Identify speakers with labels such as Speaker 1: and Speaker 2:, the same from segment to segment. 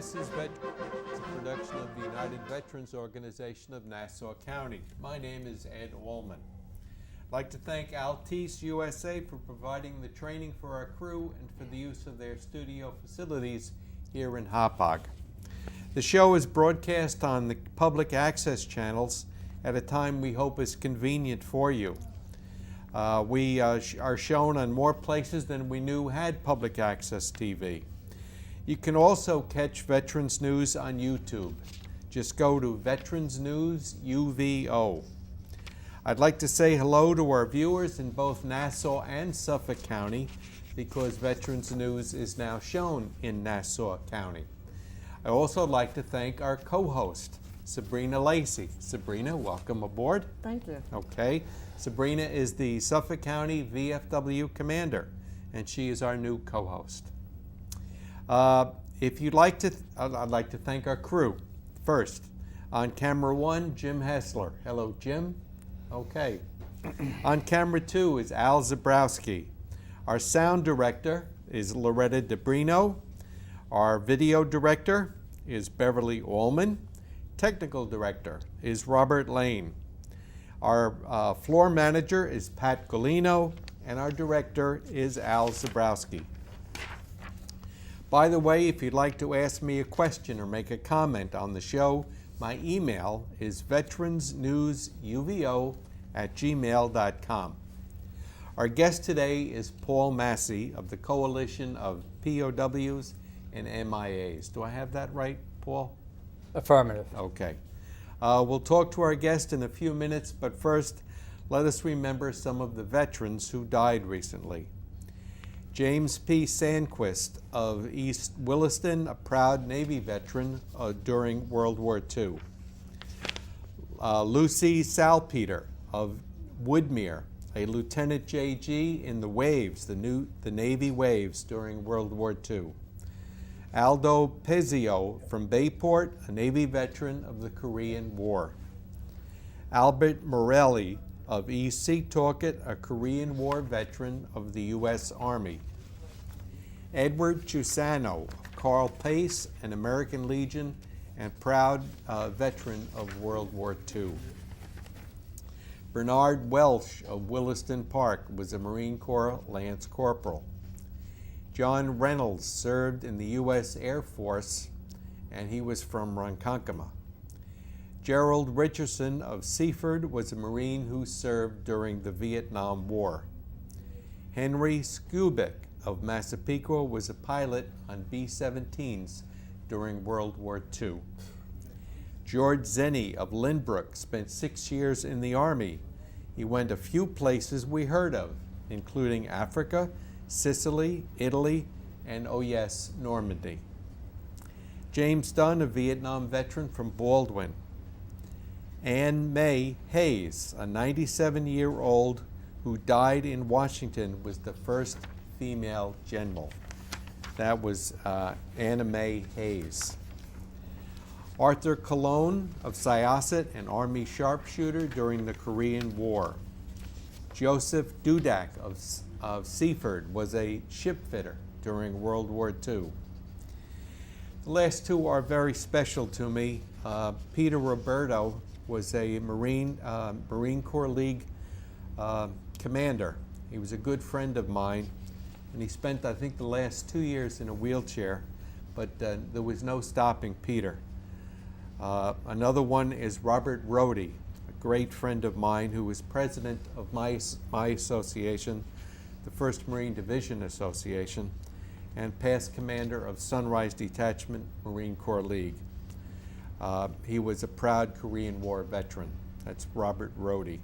Speaker 1: This is Veterans, a production of the United Veterans Organization of Nassau County. My name is Ed Allman. I'd like to thank Altice USA for providing the training for our crew and for the use of their studio facilities here in Hauppauge. The show is broadcast on the public access channels at a time we hope is convenient for you. We are shown on more places than we knew had public access TV. You can also catch Veterans News on YouTube. Just go to Veterans News UVO. I'd like to say hello to our viewers in both Nassau and Suffolk County because Veterans News is now shown in Nassau County. I also like to thank our co-host, Sabrina Lacey. Sabrina, welcome aboard.
Speaker 2: Thank you.
Speaker 1: Okay. Sabrina is the Suffolk County VFW Commander, and she is our new co-host. If you'd like to, I'd like to thank our crew. First, on camera 1, Jim Hessler. Hello, Jim. Okay. On camera 2 is Al Zabrowski. Our sound director is Loretta DeBrino. Our video director is Beverly Allman. Technical director is Robert Lane. Our floor manager is Pat Golino, and our director is Al Zabrowski. By the way, if you'd like to ask me a question or make a comment on the show, my email is veteransnewsuvo@gmail.com. Our guest today is Paul Masi of the Coalition of POWs and MIAs. Do I have that right, Paul?
Speaker 3: Affirmative.
Speaker 1: Okay. We'll talk to our guest in a few minutes, but first, let us remember some of the veterans who died recently. James P. Sandquist of East Williston, a proud Navy veteran during World War II. Lucy Salpeter of Woodmere, a Lieutenant JG in the Waves, the Navy Waves during World War II. Aldo Pezio from Bayport, a Navy veteran of the Korean War. Albert Morelli of East Setauket, a Korean War veteran of the U.S. Army. Edward Chusano of Carl Pace, an American Legion and proud veteran of World War II. Bernard Welsh of Williston Park was a Marine Corps Lance Corporal. John Reynolds served in the U.S. Air Force, and he was from Ronkonkoma. Gerald Richardson of Seaford was a Marine who served during the Vietnam War. Henry Skubik of Massapequa was a pilot on B-17s during World War II. George Zenny of Lynbrook spent 6 years in the Army. He went a few places we heard of, including Africa, Sicily, Italy, and oh yes, Normandy. James Dunn, a Vietnam veteran from Baldwin. Anne May Hayes, a 97-year-old who died in Washington, was the first female general. That was Anna May Hayes. Arthur Cologne of Syosset, an Army sharpshooter during the Korean War. Joseph Dudak of Seaford was a ship fitter during World War II. The last two are very special to me. Peter Roberto was a Marine Corps League commander. He was a good friend of mine, and he spent, I think, the last 2 years in a wheelchair, but there was no stopping Peter. Another one is Robert Rohde, a great friend of mine who was president of my association, the 1st Marine Division Association, and past commander of Sunrise Detachment, Marine Corps League. He was a proud Korean War veteran. That's Robert Rohde.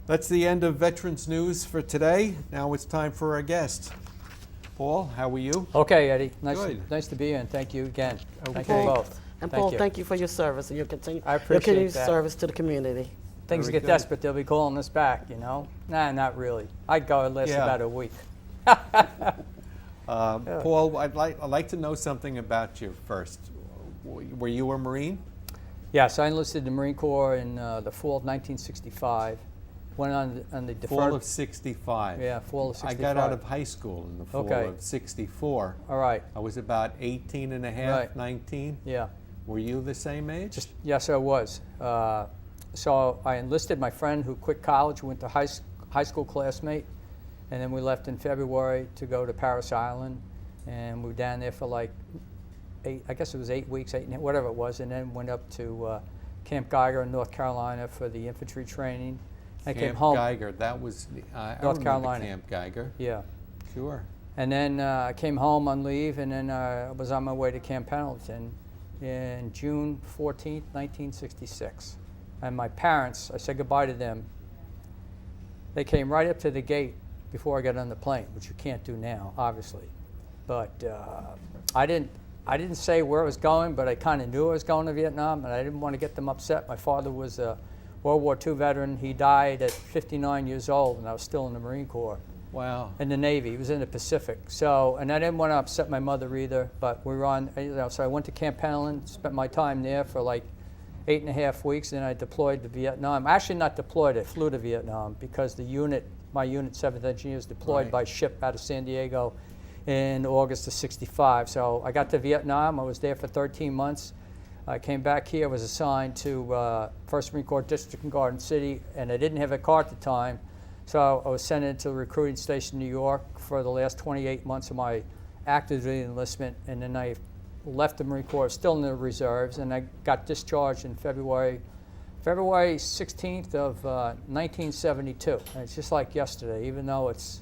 Speaker 1: That's the end of Veterans News for today. Now it's time for our guest. Paul, how are you?
Speaker 3: Okay, Eddie.
Speaker 1: Good.
Speaker 3: Nice to be here, and thank you again. Thank
Speaker 1: Okay.
Speaker 3: you both.
Speaker 2: And Paul, thank you for your service and your
Speaker 3: I appreciate
Speaker 2: continued
Speaker 3: that.
Speaker 2: service to the community.
Speaker 3: Things
Speaker 1: Very
Speaker 3: get
Speaker 1: good.
Speaker 3: desperate, they'll be calling us back, you know? Nah, not really. I'd go last
Speaker 1: Yeah.
Speaker 3: about a week.
Speaker 1: Paul, I'd like to know something about you first. Were you a Marine?
Speaker 3: Yes, I enlisted in the Marine Corps in the fall of 1965. went on the deferred.
Speaker 1: Fall of 65.
Speaker 3: Yeah, fall of 65.
Speaker 1: I got out of high school in the fall
Speaker 3: Okay.
Speaker 1: of 64.
Speaker 3: All right.
Speaker 1: I was about 18 and a half,
Speaker 3: Right.
Speaker 1: 19.
Speaker 3: Yeah.
Speaker 1: Were you the same age?
Speaker 3: Yes, I was. So I enlisted my friend who quit college, went to high school classmate, and then we left in February to go to Paris Island, and we were down there for like 8 weeks, whatever it was, and then went up to Camp Geiger in North Carolina for the infantry training. I came
Speaker 1: Camp
Speaker 3: home.
Speaker 1: Geiger, that was, I
Speaker 3: North
Speaker 1: remember
Speaker 3: Carolina.
Speaker 1: Camp Geiger.
Speaker 3: Yeah.
Speaker 1: Sure.
Speaker 3: And then I came home on leave, and then I was on my way to Camp Pendleton in June 14th, 1966. And my parents, I said goodbye to them. They came right up to the gate before I got on the plane, which you can't do now, obviously. But I didn't say where I was going, but I kind of knew I was going to Vietnam, and I didn't want to get them upset. My father was a World War II veteran. He died at 59 years old, and I was still in the Marine Corps.
Speaker 1: Wow.
Speaker 3: In the Navy. He was in the Pacific. So, and I didn't want to upset my mother either, but we were on, so I went to Camp Pendleton, spent my time there for like 8.5 weeks, and I deployed to Vietnam. Actually not deployed, I flew to Vietnam because my unit, 7th Engineers, deployed
Speaker 1: Right.
Speaker 3: by ship out of San Diego in August of 65. So I got to Vietnam, I was there for 13 months. I came back here, was assigned to 1st Marine Corps District in Garden City, and I didn't have a car at the time. So I was sent into the recruiting station in New York for the last 28 months of my active duty enlistment, and then I left the Marine Corps, still in the reserves, and I got discharged in February 16th of 1972. And it's just like yesterday, even though it's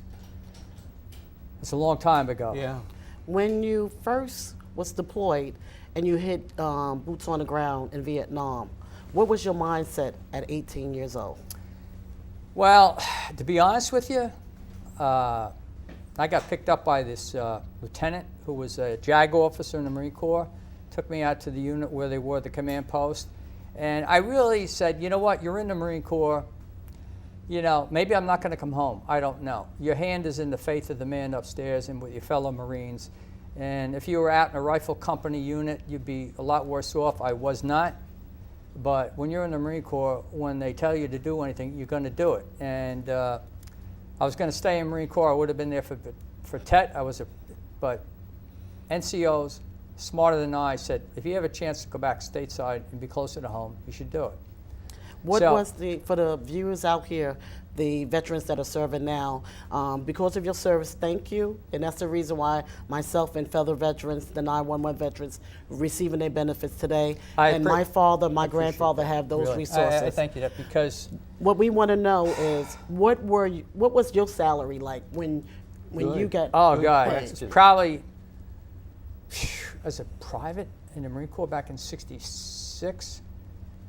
Speaker 3: a long time ago.
Speaker 1: Yeah.
Speaker 2: When you first was deployed and you hit boots on the ground in Vietnam, what was your mindset at 18 years old?
Speaker 3: Well, to be honest with you, I got picked up by this lieutenant who was a JAG officer in the Marine Corps, took me out to the unit where they were the command post, and I really said, you know what, you're in the Marine Corps, you know, maybe I'm not going to come home, I don't know. Your hand is in the faith of the man upstairs and with your fellow Marines, and if you were out in a rifle company unit, you'd be a lot worse off. I was not. But when you're in the Marine Corps, when they tell you to do anything, you're going to do it. And I was going to stay in Marine Corps. I would have been there for TET. But NCOs, smarter than I, said, if you have a chance to go back stateside and be closer to home, you should do it.
Speaker 2: What was for the viewers out here, the veterans that are serving now, because of your service, thank you. And that's the reason why myself and fellow veterans, the 911 veterans, receiving their benefits today. And my father, my grandfather have those
Speaker 3: really.
Speaker 2: resources.
Speaker 3: I thank you that because
Speaker 2: what we want to know is what was your salary like when you got?
Speaker 3: Oh God,
Speaker 2: paid?
Speaker 3: it's probably as a private in the Marine Corps back in '66.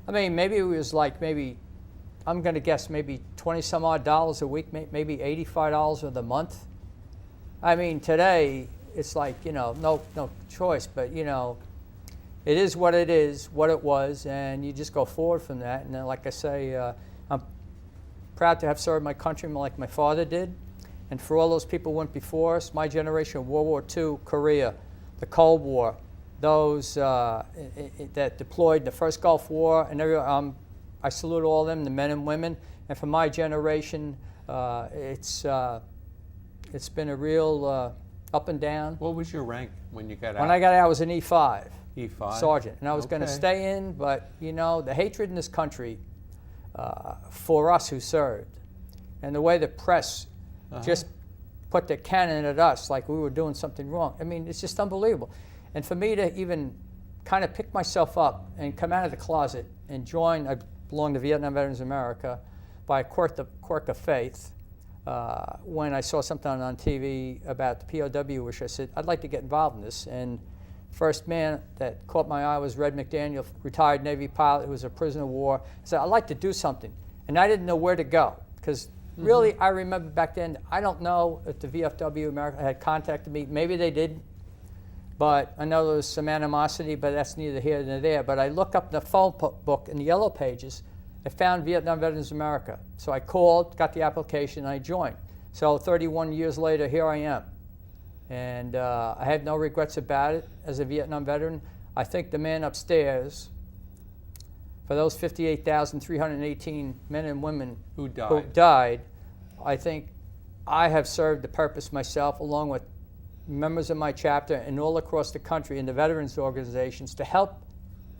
Speaker 3: I mean, maybe it was like I'm going to guess maybe $20 some odd a week, maybe $85 of the month. I mean, today it's like, you know, no choice, but you know, it is what it is, what it was, and you just go forward from that. And then, like I say, I'm proud to have served my country like my father did, and for all those people who went before us, my generation, World War II, Korea, the Cold War, those that deployed in the first Gulf War, and I salute all of them, the men and women. And for my generation, it's been a real up and down.
Speaker 1: What was your rank when you got out?
Speaker 3: When I got out, I was an E5.
Speaker 1: E5?
Speaker 3: Sergeant. And I was going to stay in, but, you know, the hatred in this country for us who served, and the way the press just put their cannon at us like we were doing something wrong. I mean, it's just unbelievable. And for me to even kind of pick myself up and come out of the closet and join, I belong to Vietnam Veterans America by a quirk of faith. When I saw something on TV about the POW, which I said, I'd like to get involved in this. And first man that caught my eye was Red McDaniel, retired Navy pilot who was a prisoner of war. I said, I'd like to do something. And I didn't know where to go because really, I remember back then, I don't know if the VFW America had contacted me. Maybe they did. But I know there was some animosity, but that's neither here nor there. But I looked up the phone book in the yellow pages. I found Vietnam Veterans America. So I called, got the application, and I joined. So 31 years later, here I am. And I have no regrets about it as a Vietnam veteran. I think the man upstairs for those 58,318 men and women
Speaker 1: Who died.
Speaker 3: I think I have served the purpose myself, along with members of my chapter and all across the country in the veterans organizations, to help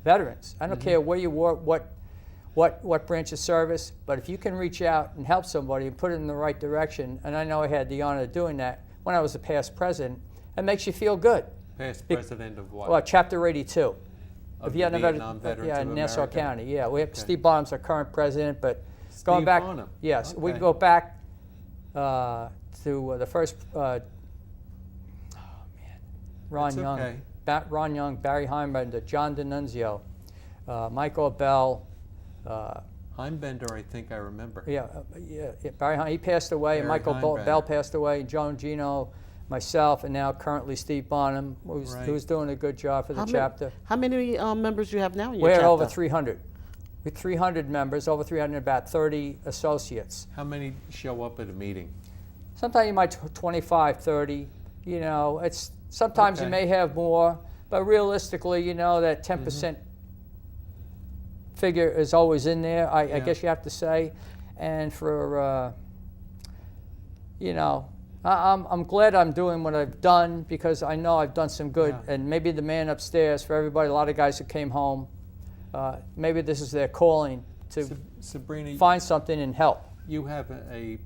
Speaker 3: veterans. I don't care where you were, what branch of service, but if you can reach out and help somebody and put it in the right direction, and I know I had the honor of doing that when I was a past president, it makes you feel good.
Speaker 1: Past president of what?
Speaker 3: Well, Chapter 82.
Speaker 1: Of
Speaker 3: the
Speaker 1: Vietnam Veterans
Speaker 3: yeah,
Speaker 1: of
Speaker 3: in Nassau
Speaker 1: America?
Speaker 3: County. Yeah, we have Steve Bonham's our current president, but
Speaker 1: Steve
Speaker 3: going back,
Speaker 1: Bonham.
Speaker 3: yes, we
Speaker 1: Okay.
Speaker 3: go back to the first. Ron
Speaker 1: It's
Speaker 3: Young,
Speaker 1: okay.
Speaker 3: Ron Young, Barry Heimbender, John D'Annunzio, Michael Bell.
Speaker 1: Heimbender, I think I remember.
Speaker 3: Yeah, Barry Heim, he passed away, and
Speaker 1: Barry
Speaker 3: Michael
Speaker 1: Heimbender.
Speaker 3: Bell passed away, Joan Gino, myself, and now currently Steve Bonham,
Speaker 1: Right.
Speaker 3: who's doing a good job for the
Speaker 2: How
Speaker 3: chapter.
Speaker 2: How many members you have now in your
Speaker 3: We're
Speaker 2: chapter?
Speaker 3: over 300. With 300 members, over 300, about 30 associates.
Speaker 1: How many show up at a meeting?
Speaker 3: Sometimes you might 25, 30. You know, it's sometimes you
Speaker 1: Okay.
Speaker 3: may have more, but realistically, you know, that 10% figure is always in there. I
Speaker 1: Yeah.
Speaker 3: guess you have to say, and for you know, I'm glad I'm doing what I've done, because I know I've done some good.
Speaker 1: Yeah.
Speaker 3: And maybe the man upstairs, for everybody, a lot of guys who came home, maybe this is their calling to
Speaker 1: Sabrina,
Speaker 3: find something and help.
Speaker 1: you have a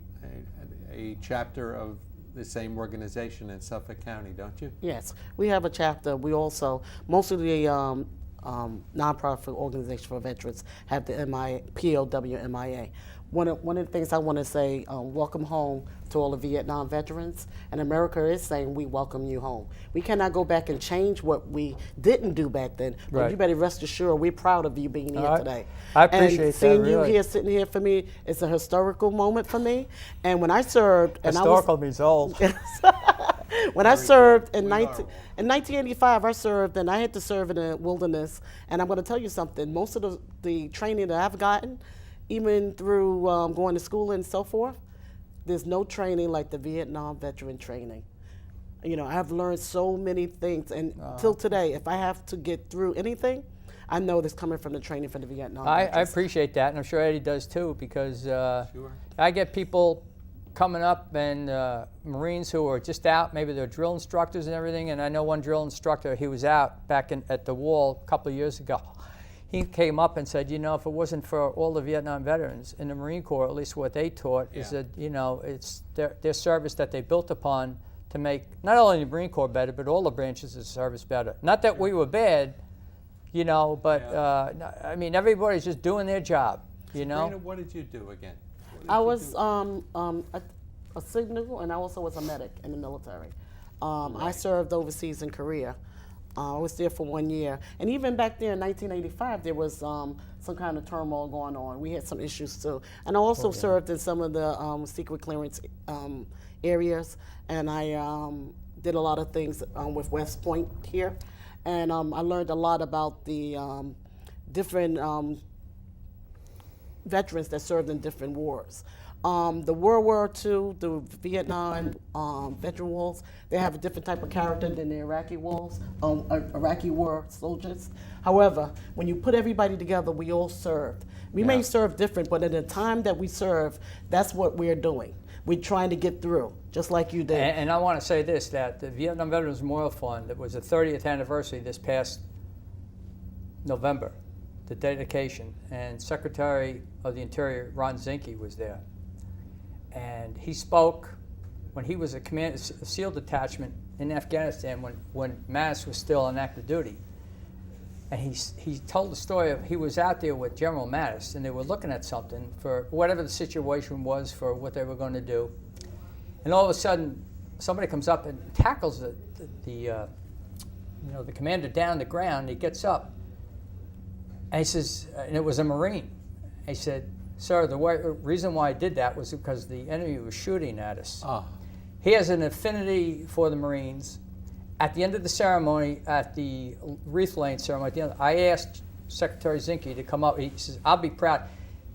Speaker 1: chapter of the same organization in Suffolk County, don't you?
Speaker 2: Yes, we have a chapter. We also, most of the nonprofit organization for veterans have the POWs. One of the things I want to say, welcome home to all the Vietnam veterans. And America is saying we welcome you home. We cannot go back and change what we didn't do back then. But
Speaker 3: Right.
Speaker 2: you better rest assured we're proud of you being here today.
Speaker 3: I appreciate
Speaker 2: and
Speaker 3: that,
Speaker 2: seeing you
Speaker 3: really.
Speaker 2: here, sitting here for me, it's a historical moment for me. And when I served, and
Speaker 3: Historical means old.
Speaker 2: when I served in
Speaker 1: We are
Speaker 2: 1985, I served, and I had to serve in the wilderness. And I'm going to tell you something. Most of the training that I've gotten, even through going to school and so forth, there's no training like the Vietnam veteran training. You know, I've learned so many things, and till today, if I have to get through anything, I know this coming from the training for the Vietnam
Speaker 3: I
Speaker 2: veterans.
Speaker 3: appreciate that, and I'm sure Eddie does too, because
Speaker 1: Sure.
Speaker 3: I get people coming up, and Marines who are just out, maybe they're drill instructors and everything, and I know one drill instructor, he was out back at the wall a couple of years ago. He came up and said, you know, if it wasn't for all the Vietnam veterans in the Marine Corps, at least what they taught is
Speaker 1: Yeah.
Speaker 3: that, you know, it's their service that they built upon to make not only the Marine Corps better, but all the branches of service better. Not that we were bad, you know, but I mean, everybody's just doing their job, you know.
Speaker 1: Sabrina, what did you do again? What did
Speaker 2: I
Speaker 1: you
Speaker 2: was
Speaker 1: do?
Speaker 2: a signal, and I also was a medic in the military. I served overseas in Korea. I was there for 1 year. And even back there in 1985, there was some kind of turmoil going on. We had some issues too. And I also served in some of the secret clearance areas. And I did a lot of things with West Point here. And I learned a lot about the different veterans that served in different wars. The World War II, the Vietnam veteran wars, they have a different type of character than the Iraqi wars, Iraqi war soldiers. However, when you put everybody together, we all served. We may serve different, but in the time that we serve, that's what we're doing. We're trying to get through, just like you did.
Speaker 3: And I want to say this, that the Vietnam Veterans Memorial Fund, that was the 30th anniversary this past November, the dedication, and Secretary of the Interior, Ron Zinke, was there. And he spoke when he was a SEAL detachment in Afghanistan when Masi was still on active duty. And he told the story of he was out there with General Mattis, and they were looking at something for whatever the situation was for what they were going to do. And all of a sudden, somebody comes up and tackles the commander down on the ground. He gets up, and he says, and it was a Marine. He said, "Sir, the reason why I did that was because the enemy was shooting at us."
Speaker 1: Ah,
Speaker 3: He has an affinity for the Marines. At the end of the ceremony, at the wreath laying ceremony, at the end, I asked Secretary Zinke to come up. He says, "I'll be proud."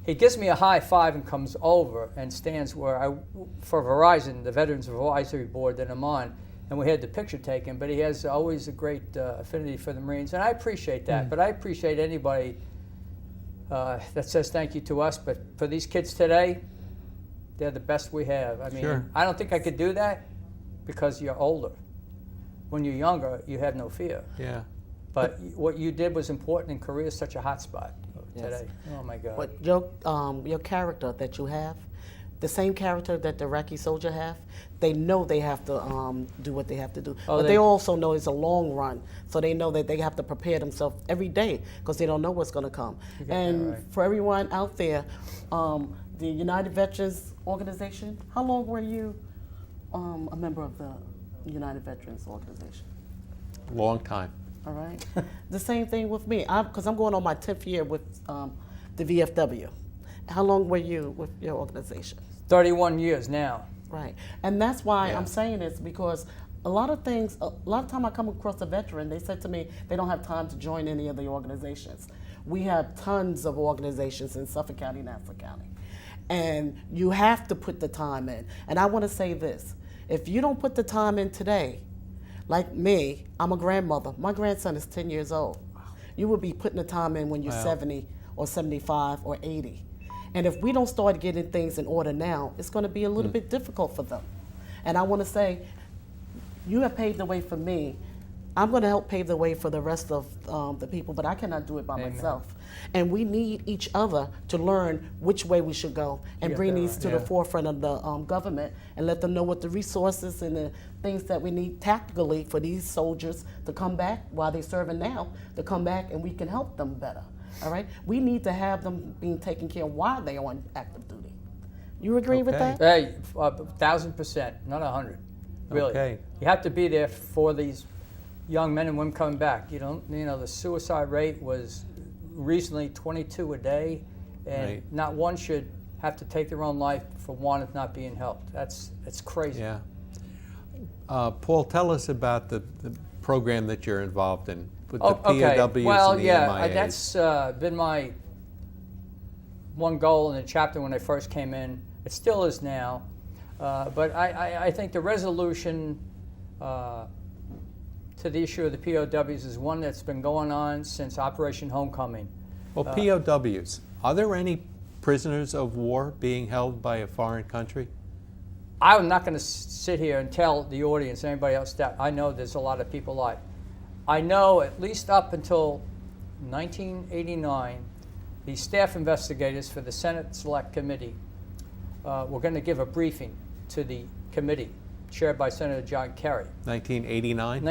Speaker 3: He gives me a high five and comes over and stands where for Verizon, the Veterans Advisory Board that I'm on, and we had the picture taken. But he has always a great affinity for the Marines, and I appreciate that. But I appreciate anybody that says thank you to us. But for these kids today, they're the best we have. I mean,
Speaker 1: Sure.
Speaker 3: I don't think I could do that because you're older. When you're younger, you have no fear.
Speaker 1: Yeah.
Speaker 3: But what you did was important, and Korea is such a hot spot
Speaker 2: Yes.
Speaker 3: today. Oh my God.
Speaker 2: But your character that you have, the same character that the Iraqi soldier have, they know they have to do what they have to do.
Speaker 3: Oh,
Speaker 2: but
Speaker 3: they-
Speaker 2: they also know it's a long run, so they know that they have to prepare themselves every day because they don't know what's going to come.
Speaker 3: You got that
Speaker 2: And
Speaker 3: right.
Speaker 2: for everyone out there, the United Veterans Organization, how long were you a member of the United Veterans Organization?
Speaker 1: Long time.
Speaker 2: All right. The same thing with me, because I'm going on my 10th year with the VFW. How long were you with your organization?
Speaker 3: 31 years now.
Speaker 2: Right. And that's why
Speaker 1: Yeah.
Speaker 2: I'm saying this, because a lot of time I come across a veteran, they said to me they don't have time to join any of the organizations. We have tons of organizations in Suffolk County, Nassau County. And you have to put the time in. And I want to say this, if you don't put the time in today, like me, I'm a grandmother. My grandson is 10 years old. You will be putting the time in when you're
Speaker 1: Wow.
Speaker 2: 70 or 75 or 80. And if we don't start getting things in order now, it's going to be a little bit difficult for them. And I want to say, you have paved the way for me. I'm going to help pave the way for the rest of the people, but I cannot do it by
Speaker 3: Amen.
Speaker 2: myself. And we need each other to learn which way we should go and
Speaker 3: Yeah,
Speaker 2: bring
Speaker 3: that
Speaker 2: these
Speaker 3: right.
Speaker 2: to
Speaker 1: Yeah.
Speaker 2: the forefront of the government and let them know what the resources and the things that we need tactically for these soldiers to come back while they're serving now, to come back and we can help them better. All right? We need to have them being taken care of while they're on active duty. You agree with
Speaker 1: Okay.
Speaker 2: that?
Speaker 3: Hey, 1,000%, not 100. Really.
Speaker 1: Okay.
Speaker 3: You have to be there for these young men and women coming back. You know, the suicide rate was recently 22 a day, and
Speaker 1: Right.
Speaker 3: not one should have to take their own life for one of not being helped. It's crazy.
Speaker 1: Yeah. Paul, tell us about the program that you're involved in with the POWs
Speaker 3: Well,
Speaker 1: and the
Speaker 3: yeah,
Speaker 1: MIAs.
Speaker 3: that's been my one goal in the chapter when I first came in. It still is now. But I think the resolution to the issue of the POWs is one that's been going on since Operation Homecoming.
Speaker 1: Well, POWs, are there any prisoners of war being held by a foreign country?
Speaker 3: I'm not going to sit here and tell the audience, anybody else, that I know there's a lot of people like. I know at least up until 1989, the staff investigators for the Senate Select Committee were going to give a briefing to the committee, chaired by Senator John Kerry.
Speaker 1: 1989?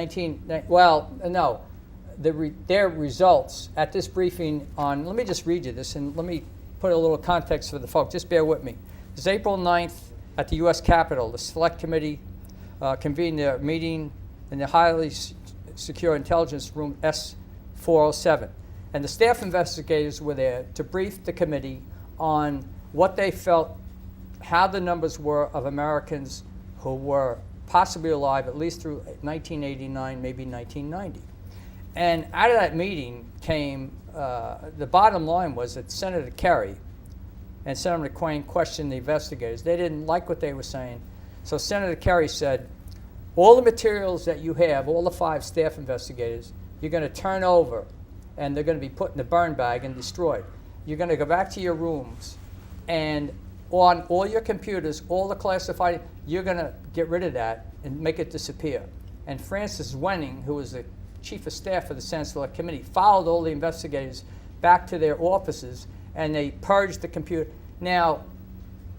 Speaker 3: Their results at this briefing on, let me just read you this and let me put a little context for the folks, just bear with me. It's April 9th at the U.S. Capitol. The Select Committee convened their meeting in the highly secure intelligence room S407. And the staff investigators were there to brief the committee on what they felt, how the numbers were of Americans who were possibly alive at least through 1989, maybe 1990. And out of that meeting came, the bottom line was that Senator Kerry and Senator McQuain questioned the investigators. They didn't like what they were saying. So Senator Kerry said, all the materials that you have, all the 5 staff investigators, you're going to turn over and they're going to be put in the burn bag and destroyed. You're going to go back to your rooms and on all your computers, all the classified, you're going to get rid of that and make it disappear. And Francis Wenning, who was the chief of staff for the Senate Select Committee, followed all the investigators back to their offices and they purged the computer. Now,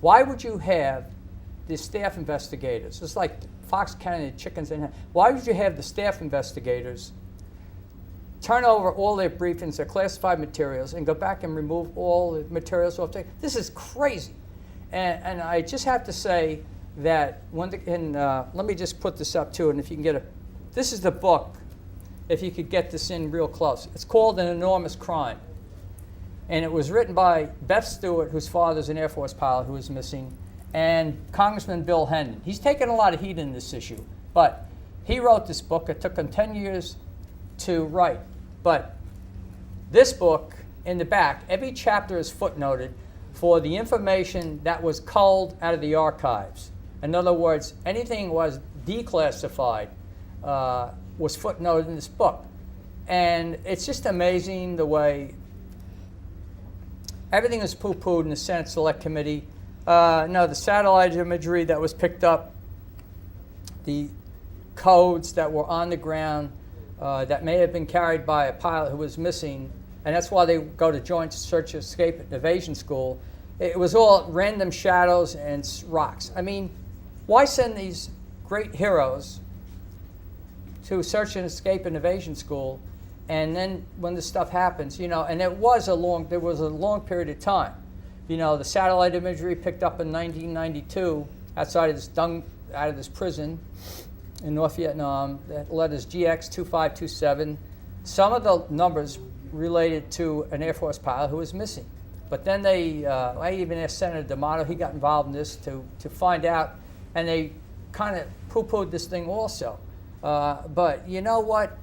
Speaker 3: why would you have the staff investigators? It's like Fox Kennedy, chickens in hand. Why would you have the staff investigators turn over all their briefings, their classified materials, and go back and remove all the materials off the? This is crazy. And I just have to say that let me just put this up too, and if you can get this is the book, if you could get this in real close. It's called An Enormous Crime. And it was written by Beth Stewart, whose father's an Air Force pilot who is missing, and Congressman Bill Hendon. He's taken a lot of heat in this issue, but he wrote this book. It took him 10 years to write. But this book, in the back, every chapter is footnoted for the information that was culled out of the archives. In other words, anything was declassified was footnoted in this book. And it's just amazing the way everything was poo-pooed in the Senate Select Committee. No, the satellite imagery that was picked up, the codes that were on the ground that may have been carried by a pilot who was missing, and that's why they go to Joint Search, Escape, and Evasion School. It was all random shadows and rocks. I mean, why send these great heroes to Search and Escape and Evasion School, and then when this stuff happens, you know, and there was a long period of time. You know, the satellite imagery picked up in 1992 outside of out of this prison in North Vietnam, that letters GX2527. Some of the numbers related to an Air Force pilot who was missing. But then I even asked Senator D'Amato, he got involved in this to find out, and they kind of poo-pooed this thing also. But you know what?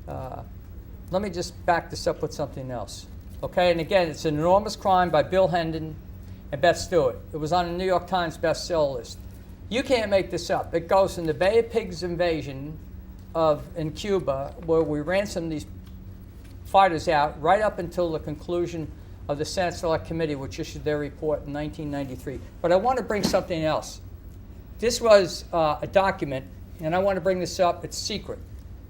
Speaker 3: Let me just back this up with something else. Okay, and again, it's an enormous crime by Bill Hendon and Beth Stewart. It was on the New York Times bestseller list. You can't make this up. It goes from the Bay of Pigs invasion in Cuba, where we ransomed these fighters out, right up until the conclusion of the Senate Select Committee, which issued their report in 1993. But I want to bring something else. This was a document, and I want to bring this up. It's secret.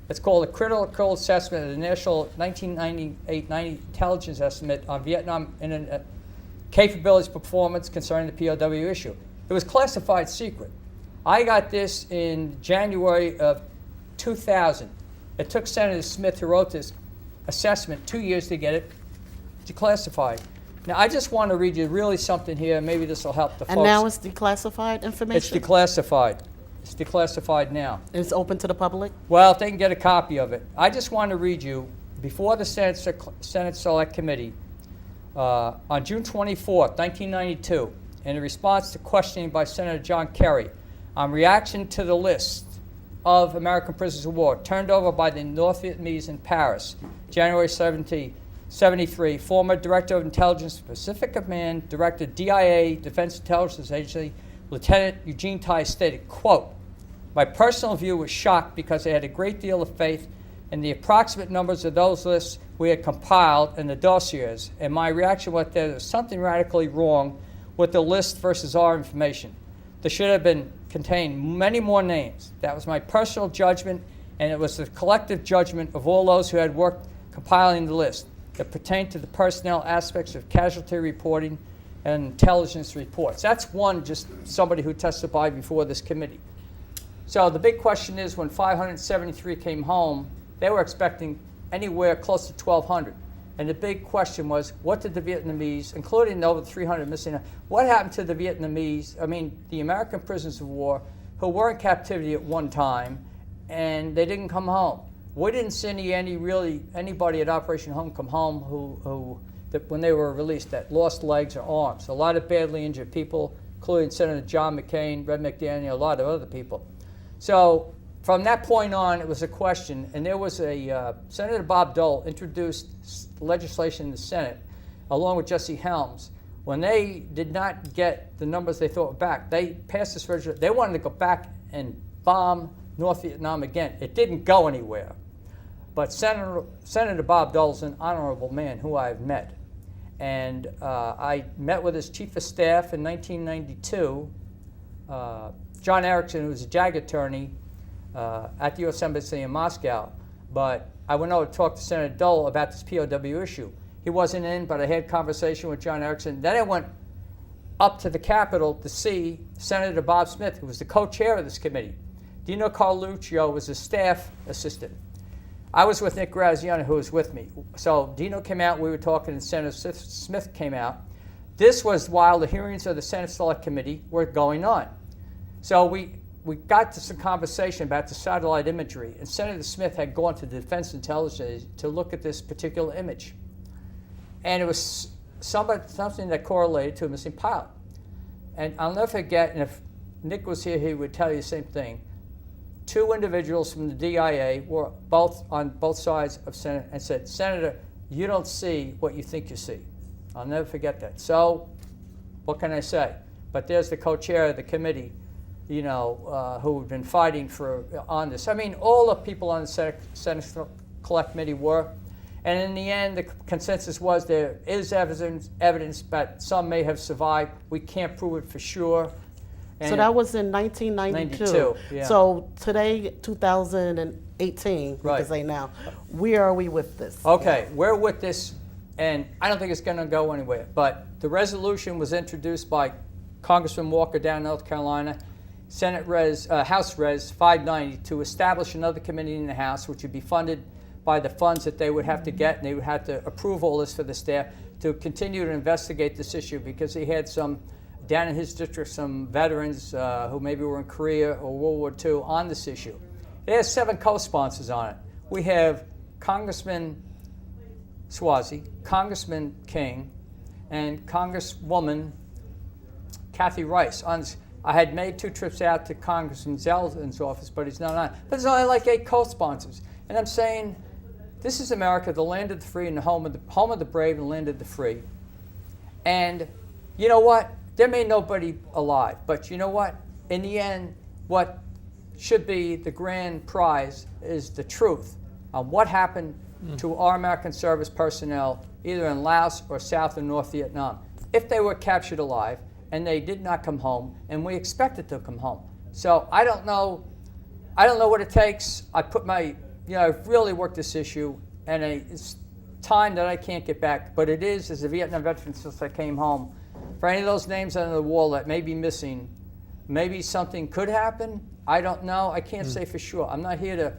Speaker 3: It's called a Critical Assessment of the National 1998-90 Intelligence Estimate on Vietnam and Capabilities Performance concerning the POW issue. It was classified secret. I got this in January of 2000. It took Senator Smith, who wrote this assessment, 2 years to get it declassified. Now, I just want to read you really something here. Maybe this will help the folks.
Speaker 2: And now it's declassified information?
Speaker 3: It's declassified. It's declassified now.
Speaker 2: It's open to the public?
Speaker 3: Well, if they can get a copy of it. I just want to read you, before the Senate Select Committee, on June 24th, 1992, in response to questioning by Senator John Kerry on reaction to the list of American prisoners of war turned over by the North Vietnamese in Paris, January 73, former Director of Intelligence, Pacific Command, Director, DIA, Defense Intelligence Agency, Lieutenant Eugene Tai stated, quote, "My personal view was shocked because I had a great deal of faith in the approximate numbers of those lists we had compiled in the dossiers, and my reaction was that there was something radically wrong with the list versus our information. There should have contained many more names. That was my personal judgment, and it was the collective judgment of all those who had worked compiling the list that pertained to the personnel aspects of casualty reporting and intelligence reports." That's one, just somebody who testified before this committee. So the big question is, when 573 came home, they were expecting anywhere close to 1,200. And the big question was, what did the Vietnamese, including over 300 missing, what happened to the Vietnamese, I mean, the American prisoners of war, who were in captivity at one time, and they didn't come home? We didn't see anybody at Operation Home come home who when they were released, that lost legs or arms. A lot of badly injured people, including Senator John McCain, Red McDaniel, a lot of other people. So from that point on, it was a question, and there was Senator Bob Dole introduced legislation in the Senate, along with Jesse Helms. When they did not get the numbers they thought back, they passed this resolution. They wanted to go back and bomb North Vietnam again. It didn't go anywhere. But Senator Bob Dole is an honorable man who I've met. And I met with his chief of staff in 1992, John Erickson, who was a JAG attorney at the U.S. Embassy in Moscow. But I went over to talk to Senator Dole about this POW issue. He wasn't in, but I had a conversation with John Erickson. Then I went up to the Capitol to see Senator Bob Smith, who was the co-chair of this committee. Dino Carluccio was a staff assistant. I was with Nick Graziano, who was with me. So Dino came out, we were talking, and Senator Smith came out. This was while the hearings of the Senate Select Committee were going on. So we got to some conversation about the satellite imagery, and Senator Smith had gone to the Defense Intelligence to look at this particular image. And it was something that correlated to a missing pilot. And I'll never forget, and if Nick was here, he would tell you the same thing. Two individuals from the DIA were both on both sides of Senate and said, "Senator, you don't see what you think you see." I'll never forget that. So what can I say? But there's the co-chair of the committee, you know, who had been fighting on this. I mean, all the people on the Senate Select Committee were. And in the end, the consensus was there is evidence, but some may have survived. We can't prove it for sure. And
Speaker 2: So that was in 1992.
Speaker 3: 92, yeah.
Speaker 2: So today, 2018, we
Speaker 3: Right.
Speaker 2: can say now, where are we with this?
Speaker 3: Okay, we're with this, and I don't think it's going to go anywhere. But the resolution was introduced by Congressman Walker down in North Carolina, House Res 590, to establish another committee in the House, which would be funded by the funds that they would have to get, and they would have to approve all this for the staff to continue to investigate this issue, because he had some, down in his district, some veterans who maybe were in Korea or World War II on this issue. It has 7 co-sponsors on it. We have Congressman Swazi, Congressman King, and Congresswoman Kathy Rice. I had made 2 trips out to Congressman Zeldin's office, but he's not on. But there's only like 8 co-sponsors. And I'm saying, this is America, the land of the free and the home of the brave and the land of the free. And you know what? There may nobody alive, but you know what? In the end, what should be the grand prize is the truth on what happened to our American service personnel, either in Laos or South or North Vietnam, if they were captured alive and they did not come home, and we expected to come home. So I don't know what it takes. I've really worked this issue, and it's time that I can't get back, but it is, as a Vietnam veteran since I came home, for any of those names on the wall that may be missing, maybe something could happen. I don't know. I can't say for sure. I'm not here to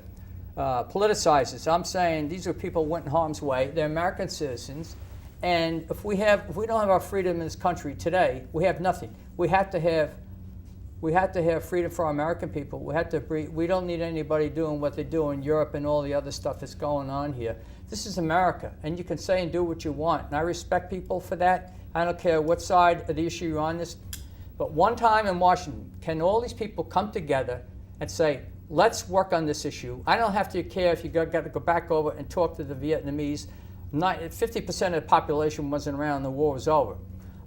Speaker 3: politicize this. I'm saying these are people who went in harm's way. They're American citizens, and if we don't have our freedom in this country today, we have nothing. We have to have freedom for our American people. We don't need anybody doing what they do in Europe and all the other stuff that's going on here. This is America, and you can say and do what you want, and I respect people for that. I don't care what side of the issue you're on this. But one time in Washington, can all these people come together and say, let's work on this issue? I don't have to care if you got to go back over and talk to the Vietnamese. 50% of the population wasn't around, the war was over.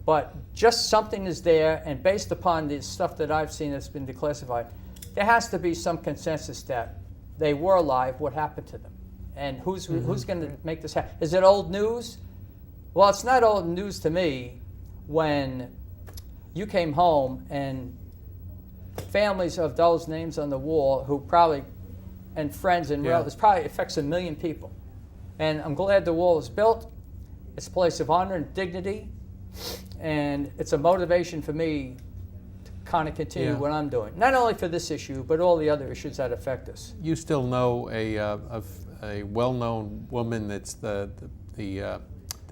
Speaker 3: But just something is there, and based upon the stuff that I've seen that's been declassified, there has to be some consensus that they were alive, what happened to them? And who's going to make this happen? Is it old news? Well, it's not old news to me when you came home and families of those names on the wall who probably, and friends and relatives, probably affects 1 million people. And I'm glad the wall is built. It's a place of honor and dignity. And it's a motivation for me to kind of continue what I'm doing. Not only for this issue, but all the other issues that affect us.
Speaker 1: You still know a well-known woman that's the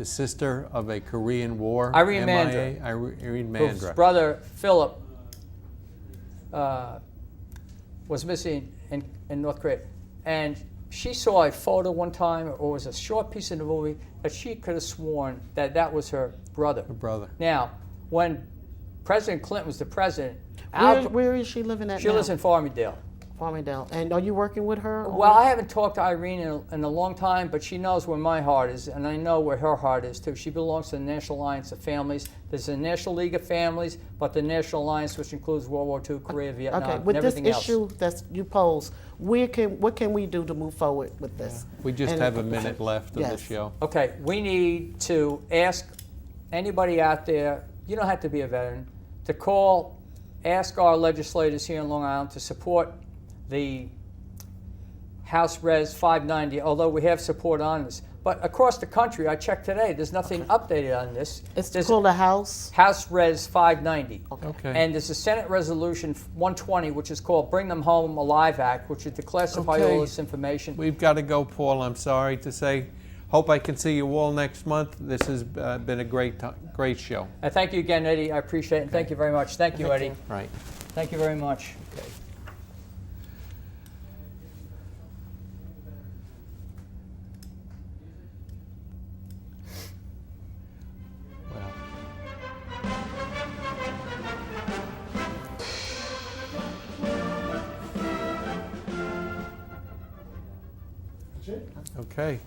Speaker 1: sister of a Korean War
Speaker 3: Irene
Speaker 1: MIA?
Speaker 3: Mandra.
Speaker 1: Irene
Speaker 3: Whose
Speaker 1: Mandra.
Speaker 3: brother, Philip, was missing in North Korea. And she saw a photo one time, or was a short piece in the movie, that she could have sworn that was her brother.
Speaker 1: Her brother.
Speaker 3: Now, when President Clinton was the president,
Speaker 2: Where is she living at
Speaker 3: she
Speaker 2: now?
Speaker 3: lives in Farmingdale.
Speaker 2: Farmingdale. And are you working with her?
Speaker 3: Well, I haven't talked to Irene in a long time, but she knows where my heart is, and I know where her heart is too. She belongs to the National Alliance of Families. There's the National League of Families, but the National Alliance, which includes World War II, Korea, Vietnam,
Speaker 2: Okay,
Speaker 3: and
Speaker 2: with this
Speaker 3: everything else.
Speaker 2: issue that you pose, what can we do to move forward with this?
Speaker 1: We just
Speaker 2: And-
Speaker 1: have a minute left of the
Speaker 2: Yes.
Speaker 1: show.
Speaker 3: Okay, we need to ask anybody out there, you don't have to be a veteran, to ask our legislators here in Long Island to support the House Res 590, although we have support on this. But across the country, I checked today, there's nothing updated on this.
Speaker 2: It's called the House.
Speaker 3: House Res 590.
Speaker 1: Okay.
Speaker 3: And there's a Senate Resolution 120, which is called Bring Them Home Alive Act, which is to classify
Speaker 1: Okay.
Speaker 3: all this information.
Speaker 1: We've got to go, Paul. I'm sorry to say. Hope I can see you all next month. This has been a great show.
Speaker 3: Thank you again, Eddie. I appreciate it. And thank you very much. Thank you, Eddie.
Speaker 1: Right.
Speaker 3: Thank you very much.
Speaker 1: Okay. Okay.